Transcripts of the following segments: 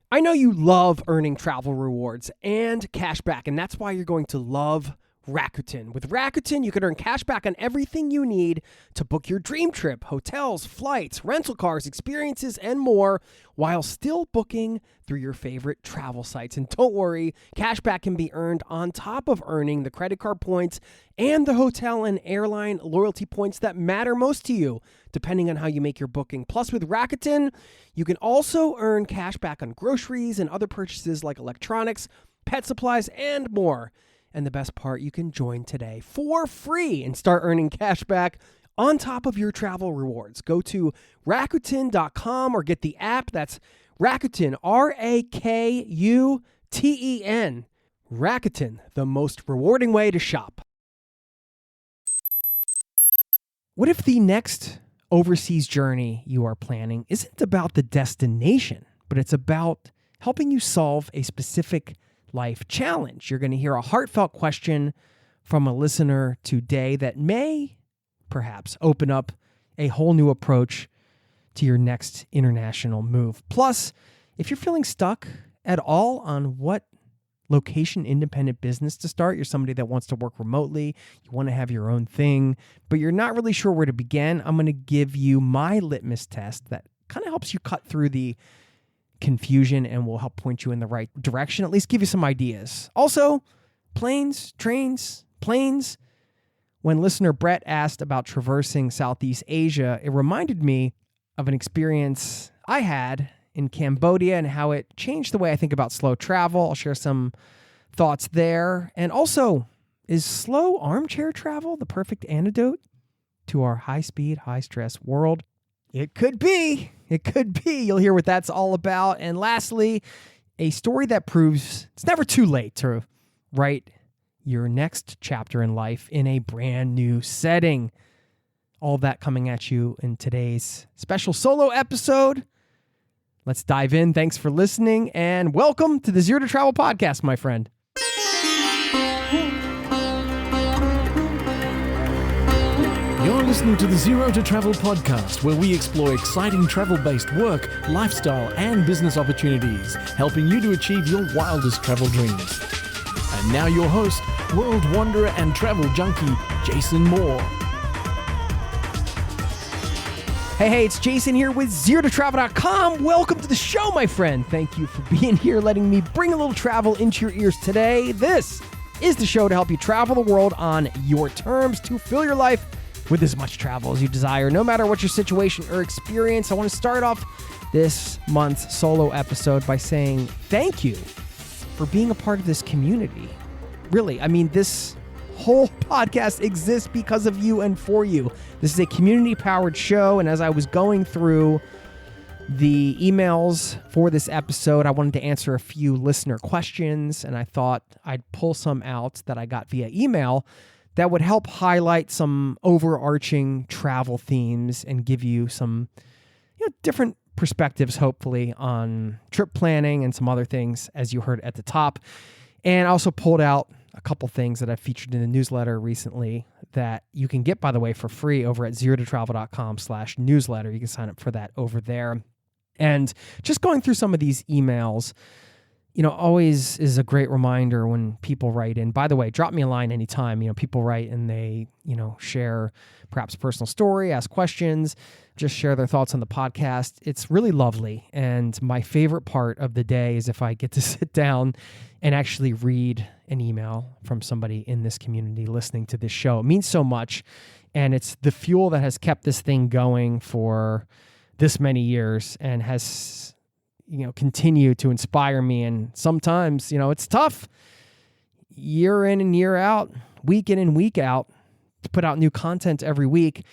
I know you love earning travel rewards and cash back, and that's why you're going to love Rakuten. With Rakuten, you can earn cash back on everything you need to book your dream trip, hotels, flights, rental cars, experiences, and more, while still booking through your favorite travel sites. And don't worry, cash back can be earned on top of earning the credit card points and the hotel and airline loyalty points that matter most to you, depending on how you make your booking. Plus, with Rakuten, you can also earn cash back on groceries and other purchases like electronics, pet supplies, and more. And the best part, you can join today for free and start earning cash back on top of your travel rewards. Go to Rakuten.com or get the app. That's Rakuten, Rakuten. Rakuten, the most rewarding way to shop. What if the next overseas journey you are planning isn't about the destination, but it's about helping you solve a specific life challenge? You're going to hear a heartfelt question from a listener today that may perhaps open up a whole new approach to your next international move. Plus, if you're feeling stuck at all on what location independent business to start, you're somebody that wants to work remotely, you want to have your own thing, but you're not really sure where to begin, I'm going to give you my litmus test that kind of helps you cut through the confusion and will help point you in the right direction, at least give you some ideas. Also, planes, trains, planes. When listener Brett asked about traversing Southeast Asia, it reminded me of an experience I had in Cambodia and how it changed the way I think about slow travel. I'll share some thoughts there. And also, is slow armchair travel the perfect antidote to our high-speed, high-stress world? It could be. It could be. You'll hear what that's all about. And lastly, a story that proves it's never too late to write your next chapter in life in a brand new setting. All of that coming at you in today's special solo episode. Let's dive in. Thanks for listening, and welcome to the Zero to Travel podcast, my friend. You're listening to the Zero to Travel podcast, where we explore exciting travel-based work, lifestyle, and business opportunities, helping you to achieve your wildest travel dreams. And now your host, world wanderer and travel junkie, Jason Moore. Hey, it's Jason here with ZeroToTravel.com. Welcome to the show, my friend. Thank you for being here, letting me bring a little travel into your ears today. This is the show to help you travel the world on your terms, to fill your life with as much travel as you desire, no matter what your situation or experience. I want to start off this month's solo episode by saying thank you for being a part of this community. Really, I mean, this whole podcast exists because of you and for you. This is a community-powered show, and as I was going through the emails for this episode, I wanted to answer a few listener questions, and I thought I'd pull some out that I got via email that would help highlight some overarching travel themes and give you some different perspectives, hopefully, on trip planning and some other things, as you heard at the top. And I also pulled out a couple things that I featured in the newsletter recently that you can get, by the way, for free over at zerototravel.com/newsletter. You can sign up for that over there. And just going through some of these emails, always is a great reminder when people write in. By the way, drop me a line anytime. People write and they, share perhaps a personal story, ask questions, just share their thoughts on the podcast. It's really lovely. And my favorite part of the day is if I get to sit down and actually read an email from somebody in this community listening to this show. It means so much. And it's the fuel that has kept this thing going for this many years and has continue to inspire me. And sometimes, it's tough year in and year out, week in and week out, to put out new content every week.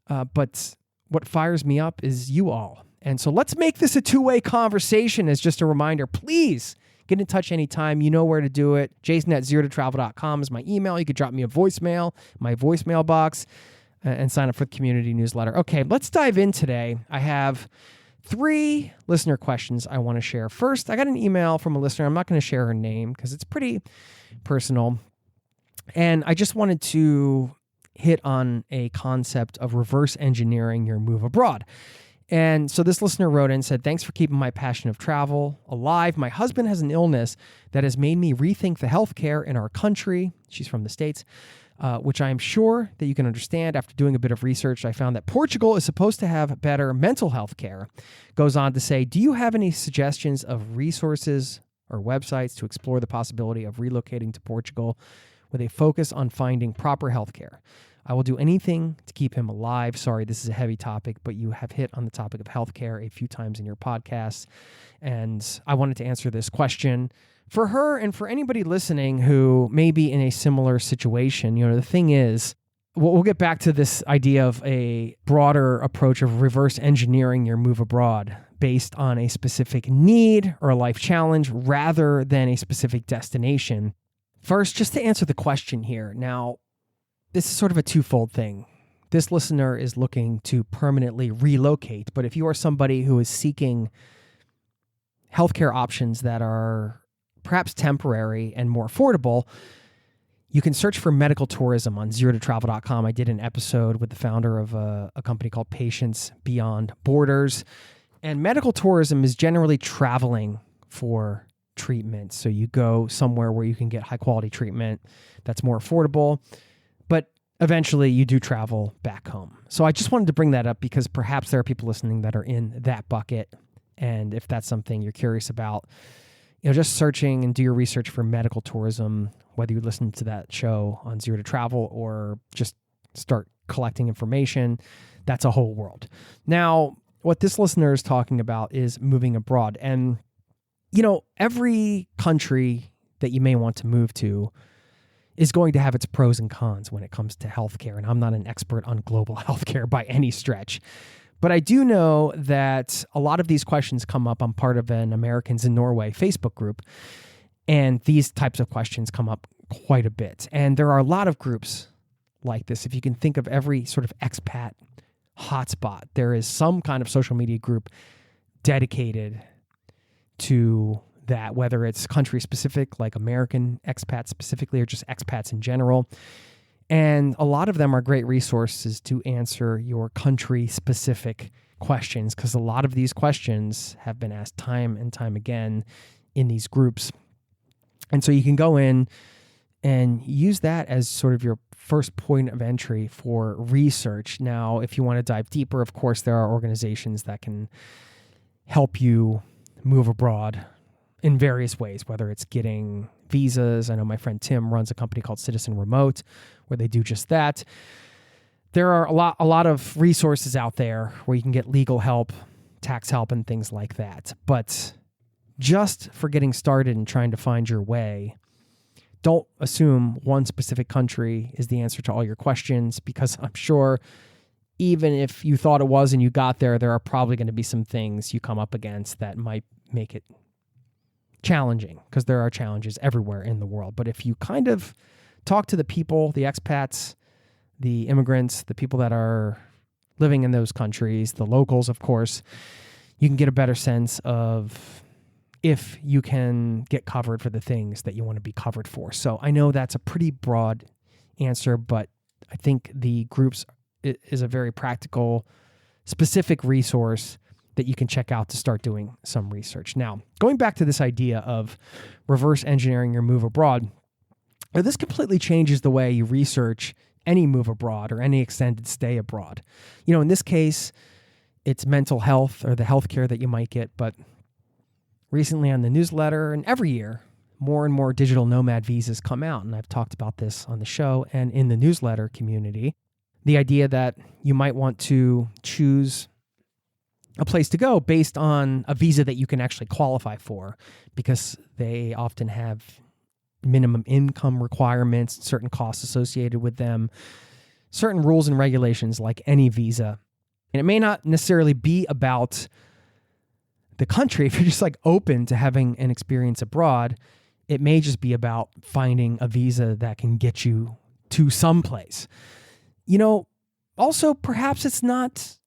But what fires me up is you all. And so let's make this a two-way conversation. As just a reminder, please get in touch anytime. You know where to do it. Jason@zerototravel.com is my email. You could drop me a voicemail, my voicemail box, and sign up for the community newsletter. Okay, let's dive in today. I have 3 listener questions I want to share. First, I got an email from a listener. I'm not going to share her name because it's pretty personal. And I just wanted to hit on a concept of reverse engineering your move abroad. And so this listener wrote in and said, thanks for keeping my passion of travel alive. My husband has an illness that has made me rethink the healthcare in our country. She's from the States, which I am sure that you can understand. After doing a bit of research, I found that Portugal is supposed to have better mental health care. Goes on to say, do you have any suggestions of resources or websites to explore the possibility of relocating to Portugal with a focus on finding proper health care? I will do anything to keep him alive. Sorry, this is a heavy topic, but you have hit on the topic of healthcare a few times in your podcast. And I wanted to answer this question for her and for anybody listening who may be in a similar situation. The thing is, we'll get back to this idea of a broader approach of reverse engineering your move abroad based on a specific need or a life challenge rather than a specific destination. First, just to answer the question here. Now, this is sort of a twofold thing. This listener is looking to permanently relocate, but if you are somebody who is seeking healthcare options that are perhaps temporary and more affordable, you can search for medical tourism on zerototravel.com. I did an episode with the founder of a company called Patients Beyond Borders. And medical tourism is generally traveling for treatment. So you go somewhere where you can get high quality treatment that's more affordable, but eventually you do travel back home. So I just wanted to bring that up because perhaps there are people listening that are in that bucket. And if that's something you're curious about, just searching and do your research for medical tourism, whether you listen to that show on Zero to Travel or just start collecting information, that's a whole world. Now, what this listener is talking about is moving abroad. And, every country that you may want to move to is going to have its pros and cons when it comes to healthcare. And I'm not an expert on global healthcare by any stretch. But I do know that a lot of these questions come up. I'm part of an Americans in Norway Facebook group, and these types of questions come up quite a bit. And there are a lot of groups like this. If you can think of every sort of expat hotspot, there is some kind of social media group dedicated to that, whether it's country specific, like American expats specifically, or just expats in general. And a lot of them are great resources to answer your country-specific questions, because a lot of these questions have been asked time and time again in these groups. And so you can go in and use that as sort of your first point of entry for research. Now, if you want to dive deeper, of course, there are organizations that can help you move abroad in various ways, whether it's getting visas. I know my friend Tim runs a company called Citizen Remote where they do just that. There are a lot of resources out there where you can get legal help, tax help, and things like that. But just for getting started and trying to find your way, don't assume one specific country is the answer to all your questions, because I'm sure even if you thought it was and you got there, there are probably going to be some things you come up against that might make it challenging, because there are challenges everywhere in the world. But if you kind of talk to the people, the expats, the immigrants, the people that are living in those countries, the locals, of course, you can get a better sense of if you can get covered for the things that you want to be covered for. So I know that's a pretty broad answer, but I think the groups is a very practical, specific resource that you can check out to start doing some research. Now, going back to this idea of reverse engineering your move abroad, this completely changes the way you research any move abroad or any extended stay abroad. In this case, it's mental health or the healthcare that you might get, but recently on the newsletter and every year, more and more digital nomad visas come out. And I've talked about this on the show and in the newsletter community. The idea that you might want to choose a place to go based on a visa that you can actually qualify for, because they often have minimum income requirements, certain costs associated with them, certain rules and regulations like any visa. And it may not necessarily be about the country. If you're just like open to having an experience abroad, it may just be about finding a visa that can get you to someplace. Also, perhaps it's not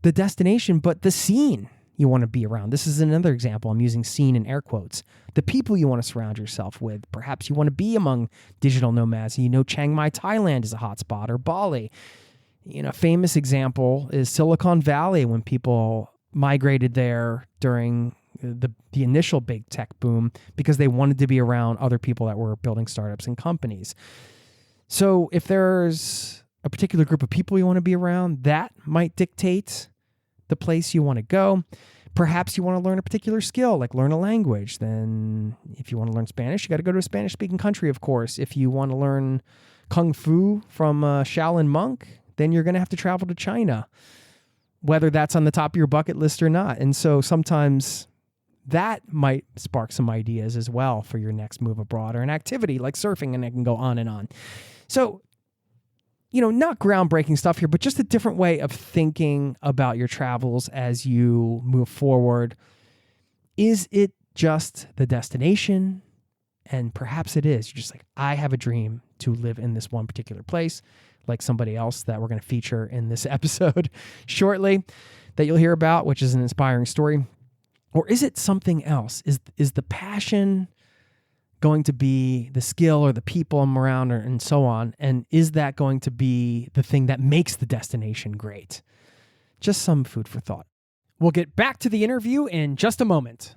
the destination, but the scene you want to be around. This is another example. I'm using scene in air quotes. The people you want to surround yourself with. Perhaps you want to be among digital nomads. Chiang Mai, Thailand is a hotspot, or Bali. Famous example is Silicon Valley when people migrated there during the initial big tech boom because they wanted to be around other people that were building startups and companies. So if there's a particular group of people you want to be around, that might dictate the place you want to go. Perhaps you want to learn a particular skill, like learn a language. Then if you want to learn Spanish, you got to go to a Spanish-speaking country, of course. If you want to learn Kung Fu from a Shaolin monk, then you're going to have to travel to China, whether that's on the top of your bucket list or not. And so sometimes that might spark some ideas as well for your next move abroad or an activity like surfing, and I can go on and on. So, not groundbreaking stuff here, but just a different way of thinking about your travels as you move forward. Is it just the destination? And perhaps it is. You're just like, I have a dream to live in this one particular place, like somebody else that we're going to feature in this episode shortly that you'll hear about, which is an inspiring story. Or is it something else? Is the passion going to be the skill or the people I'm around and so on? And is that going to be the thing that makes the destination great? Just some food for thought. We'll get back to the interview in just a moment.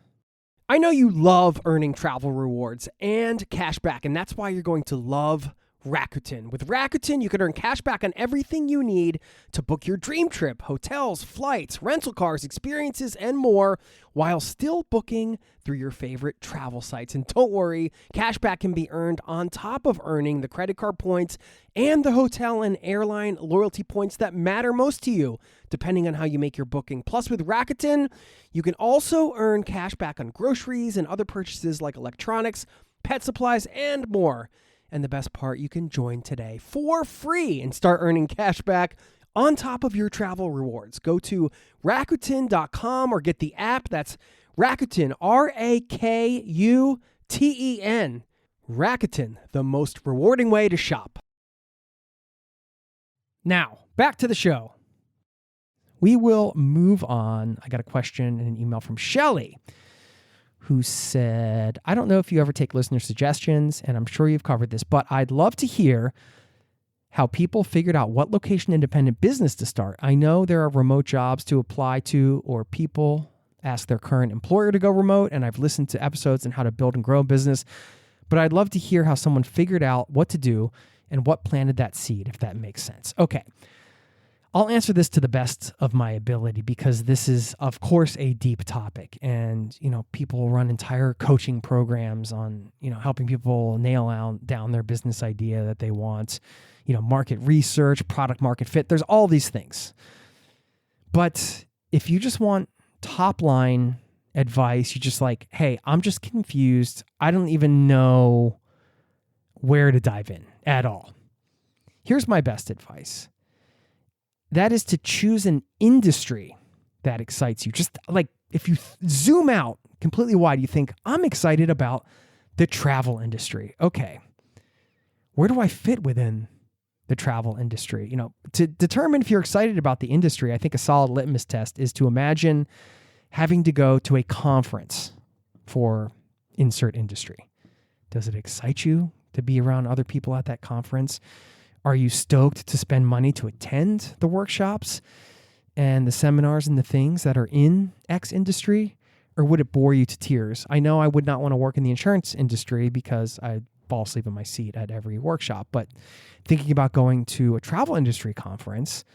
I know you love earning travel rewards and cash back, and that's why you're going to love Rakuten. With Rakuten, you can earn cash back on everything you need to book your dream trip, hotels, flights, rental cars, experiences, and more, while still booking through your favorite travel sites. And don't worry, cash back can be earned on top of earning the credit card points and the hotel and airline loyalty points that matter most to you, depending on how you make your booking. Plus, with Rakuten, you can also earn cash back on groceries and other purchases like electronics, pet supplies, and more. And the best part, you can join today for free and start earning cash back on top of your travel rewards. Go to Rakuten.com or get the app. That's Rakuten, Rakuten. Rakuten, the most rewarding way to shop. Now, back to the show. We will move on. I got a question and an email from Shelly, who said, I don't know if you ever take listener suggestions, and I'm sure you've covered this, but I'd love to hear how people figured out what location independent business to start. I know there are remote jobs to apply to, or people ask their current employer to go remote, and I've listened to episodes on how to build and grow a business, but I'd love to hear how someone figured out what to do and what planted that seed, if that makes sense. Okay. I'll answer this to the best of my ability because this is, of course, a deep topic. And, people run entire coaching programs on, helping people nail down their business idea that they want, market research, product market fit. There's all these things. But if you just want top line advice, you just like, hey, I'm just confused. I don't even know where to dive in at all. Here's my best advice. That is to choose an industry that excites you. Just like if you zoom out completely wide, you think, I'm excited about the travel industry. Okay, where do I fit within the travel industry? To determine if you're excited about the industry, I think a solid litmus test is to imagine having to go to a conference for insert industry. Does it excite you to be around other people at that conference? Are you stoked to spend money to attend the workshops and the seminars and the things that are in X industry? Or would it bore you to tears? I know I would not want to work in the insurance industry because I'd fall asleep in my seat at every workshop. But thinking about going to a travel industry conference,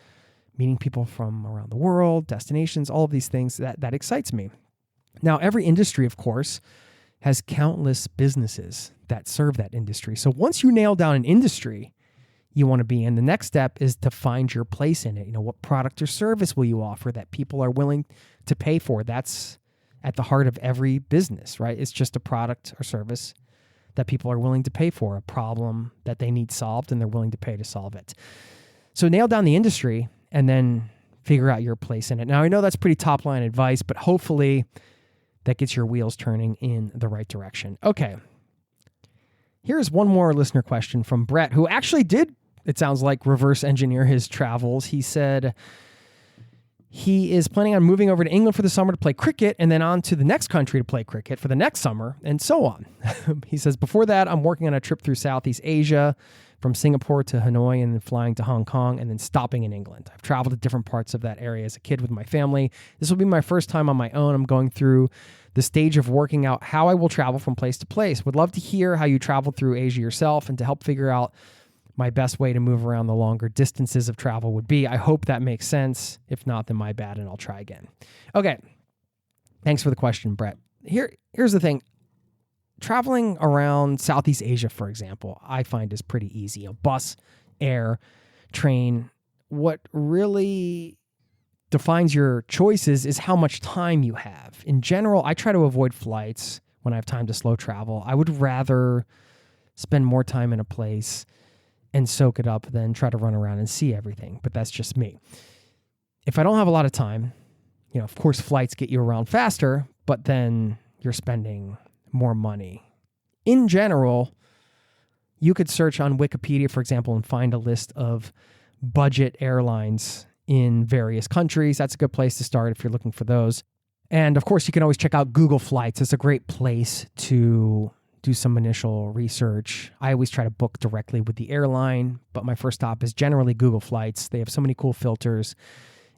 meeting people from around the world, destinations, all of these things, that excites me. Now, every industry, of course, has countless businesses that serve that industry. So once you nail down an industry you want to be in, the next step is to find your place in it. What product or service will you offer that people are willing to pay for? That's at the heart of every business, right? It's just a product or service that people are willing to pay for, a problem that they need solved and they're willing to pay to solve it. So nail down the industry and then figure out your place in it. Now, I know that's pretty top line advice, but hopefully that gets your wheels turning in the right direction. Okay. Here's one more listener question from Brett, who actually did, it sounds like, reverse engineer his travels. He said he is planning on moving over to England for the summer to play cricket and then on to the next country to play cricket for the next summer and so on. He says, before that, I'm working on a trip through Southeast Asia from Singapore to Hanoi and then flying to Hong Kong and then stopping in England. I've traveled to different parts of that area as a kid with my family. This will be my first time on my own. I'm going through the stage of working out how I will travel from place to place. Would love to hear how you traveled through Asia yourself and to help figure out my best way to move around the longer distances of travel would be. I hope that makes sense. If not, then my bad, and I'll try again. Okay. Thanks for the question, Brett. Here's the thing. Traveling around Southeast Asia, for example, I find is pretty easy. Bus, air, train. What really defines your choices is how much time you have. In general, I try to avoid flights when I have time to slow travel. I would rather spend more time in a place and soak it up than try to run around and see everything. But that's just me. If I don't have a lot of time, of course, flights get you around faster, but then you're spending more money. In general, you could search on Wikipedia, for example, and find a list of budget airlines in various countries. That's a good place to start if you're looking for those. And of course, you can always check out Google Flights. It's a great place to do some initial research. I always try to book directly with the airline, but my first stop is generally Google Flights. They have so many cool filters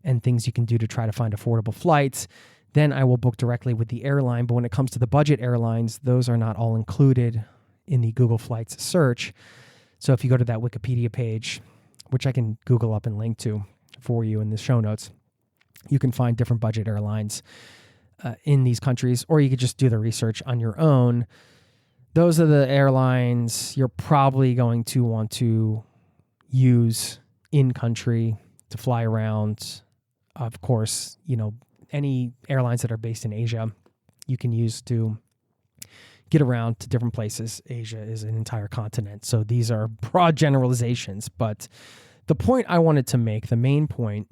and things you can do to try to find affordable flights. Then I will book directly with the airline. But when it comes to the budget airlines, those are not all included in the Google Flights search. So if you go to that Wikipedia page, which I can Google up and link to for you in the show notes, you can find different budget airlines in these countries, or you could just do the research on your own. Those are the airlines you're probably going to want to use in country to fly around. Of course, any airlines that are based in Asia, you can use to get around to different places. Asia is an entire continent. So these are broad generalizations. But the point I wanted to make, the main point,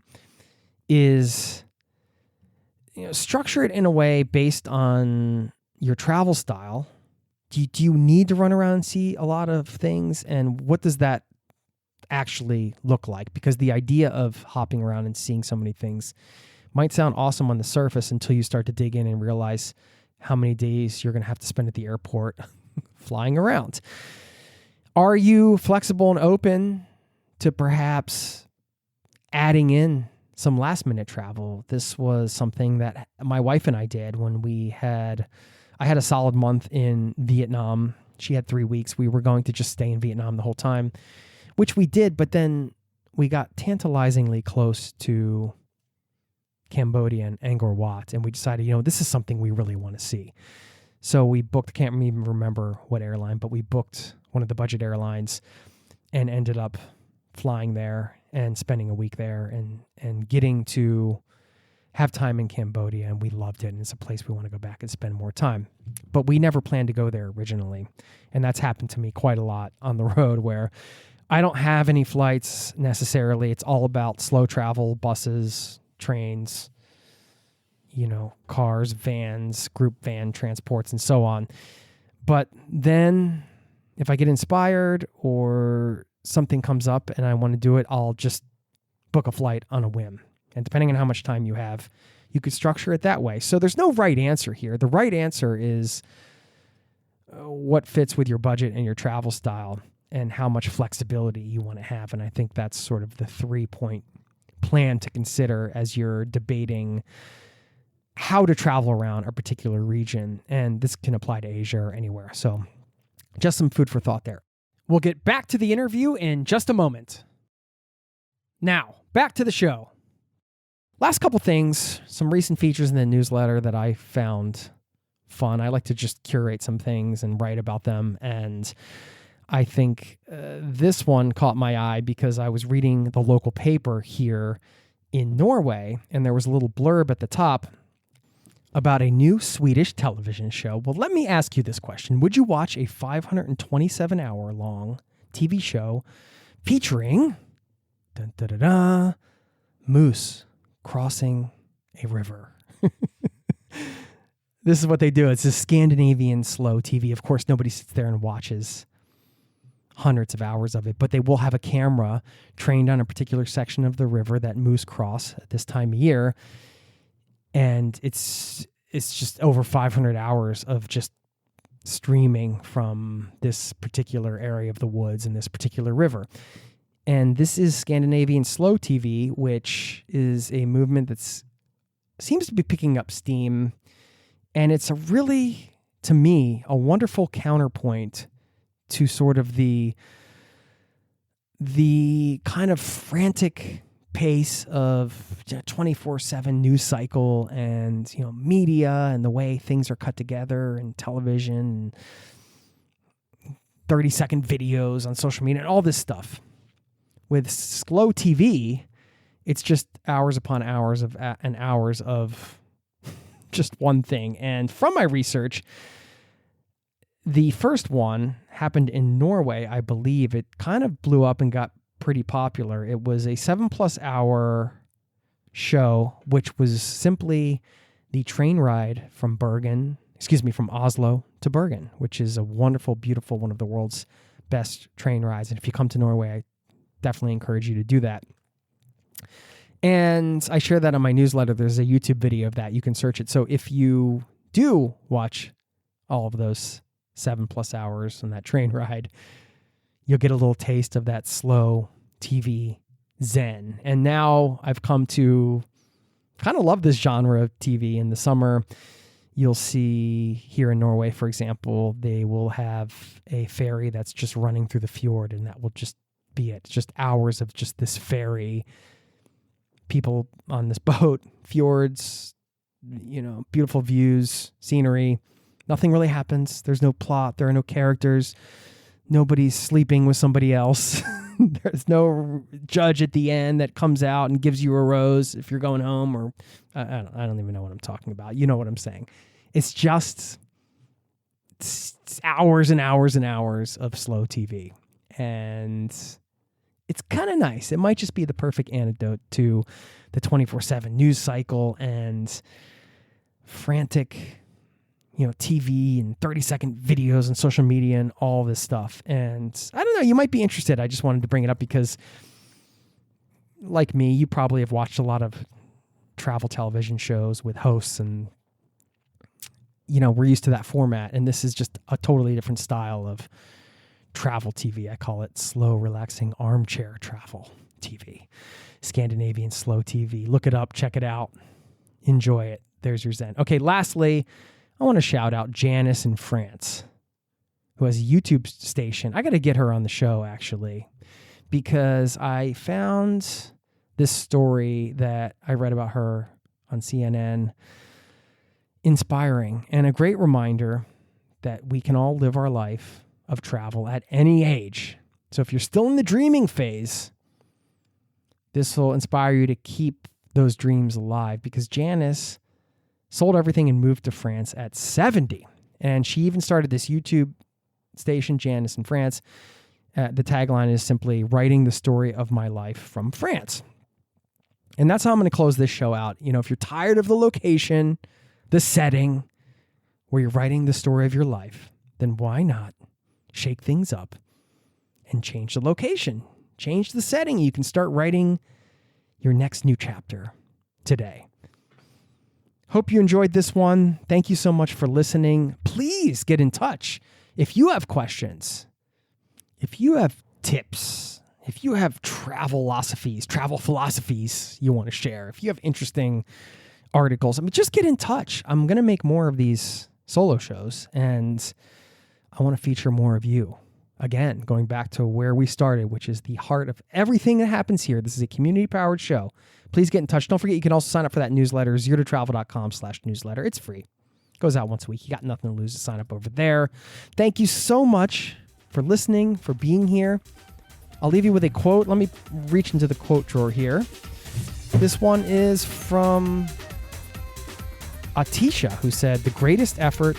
is structure it in a way based on your travel style. Do you need to run around and see a lot of things? And what does that actually look like? Because the idea of hopping around and seeing so many things might sound awesome on the surface until you start to dig in and realize how many days you're going to have to spend at the airport flying around. Are you flexible and open to perhaps adding in some last minute travel? This was something that my wife and I did when I had a solid month in Vietnam. She had 3 weeks. We were going to just stay in Vietnam the whole time, which we did, but then we got tantalizingly close to Cambodia and Angkor Wat, and we decided, this is something we really want to see. So we booked, can't even remember what airline, but we booked one of the budget airlines and ended up flying there and spending a week there and getting to have time in Cambodia, and we loved it, and it's a place we want to go back and spend more time. But we never planned to go there originally, and that's happened to me quite a lot on the road where I don't have any flights necessarily. It's all about slow travel, buses, trains, cars, vans, group van transports, and so on. But then if I get inspired or something comes up and I want to do it, I'll just book a flight on a whim. And depending on how much time you have, you could structure it that way. So there's no right answer here. The right answer is what fits with your budget and your travel style and how much flexibility you want to have. And I think that's sort of the 3-point plan to consider as you're debating how to travel around a particular region. And this can apply to Asia or anywhere. So just some food for thought there. We'll get back to the interview in just a moment. Now, back to the show. Last couple things, some recent features in the newsletter that I found fun. I like to just curate some things and write about them. And I think this one caught my eye because I was reading the local paper here in Norway, and there was a little blurb at the top about a new Swedish television show. Well, let me ask you this question. Would you watch a 527-hour-long TV show featuring moose crossing a river? This is what they do. It's a Scandinavian slow TV. Of course, nobody sits there and watches hundreds of hours of it, but they will have a camera trained on a particular section of the river that moose cross at this time of year. And it's just over 500 hours of just streaming from this particular area of the woods and this particular river. And this is Scandinavian slow TV, which is a movement that seems to be picking up steam. And it's a really, to me, a wonderful counterpoint to sort of the kind of frantic pace of 24/7 news cycle and, media and the way things are cut together and television and 30-second videos on social media and all this stuff. With slow TV, it's just hours upon hours of just one thing. And from my research, the first one happened in Norway, I believe. It kind of blew up and got pretty popular. It was a 7+ hour show, which was simply the train ride from Oslo to Bergen, which is a wonderful, beautiful, one of the world's best train rides. And if you come to Norway, I definitely encourage you to do that. And I share that on my newsletter. There's a YouTube video of that. You can search it. So if you do watch all of those 7+ hours on that train ride, you'll get a little taste of that slow TV zen. And now I've come to kind of love this genre of TV. In the summer, you'll see here in Norway, for example, they will have a ferry that's just running through the fjord, and that will just be it. Just hours of just this ferry, people on this boat, fjords, beautiful views, scenery. Nothing really happens. There's no plot. There are no characters. Nobody's sleeping with somebody else. There's no judge at the end that comes out and gives you a rose if you're going home, or I don't even know what I'm talking about. You know what I'm saying. It's just hours and hours and hours of slow TV. And it's kind of nice. It might just be the perfect antidote to the 24/7 news cycle and frantic, TV and 30-second videos and social media and all this stuff. And I don't know, you might be interested. I just wanted to bring it up because, like me, you probably have watched a lot of travel television shows with hosts, and, we're used to that format. And this is just a totally different style of travel TV. I call it slow, relaxing armchair travel TV. Scandinavian slow TV. Look it up, check it out, enjoy it. There's your zen. Okay, lastly, I want to shout out Janice in France, who has a YouTube station. I got to get her on the show, actually, because I found this story that I read about her on CNN inspiring and a great reminder that we can all live our life of travel at any age. So if you're still in the dreaming phase, this will inspire you to keep those dreams alive, because Janice sold everything and moved to France at 70. And she even started this YouTube station, Janice in France. The tagline is simply writing the story of my life from France. And that's how I'm going to close this show out. If you're tired of the location, the setting, where you're writing the story of your life, then why not shake things up and change the location, change the setting? You can start writing your next new chapter today. Hope you enjoyed this one. Thank you so much for listening. Please get in touch if you have questions, if you have tips, if you have travel philosophies you want to share, if you have interesting articles, just get in touch. I'm going to make more of these solo shows, and I want to feature more of you. Again, going back to where we started, which is the heart of everything that happens here. This is a community-powered show. Please get in touch. Don't forget, you can also sign up for that newsletter, zerototravel.com/newsletter. It's free. Goes out once a week. You got nothing to lose to sign up over there. Thank you so much for listening, for being here. I'll leave you with a quote. Let me reach into the quote drawer here. This one is from Atisha, who said, "The greatest effort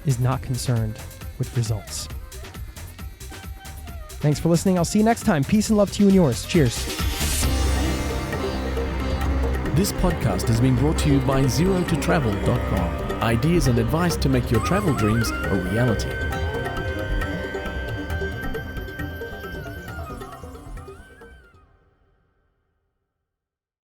is not concerned with results." Thanks for listening. I'll see you next time. Peace and love to you and yours. Cheers. This podcast has been brought to you by zerototravel.com. Ideas and advice to make your travel dreams a reality.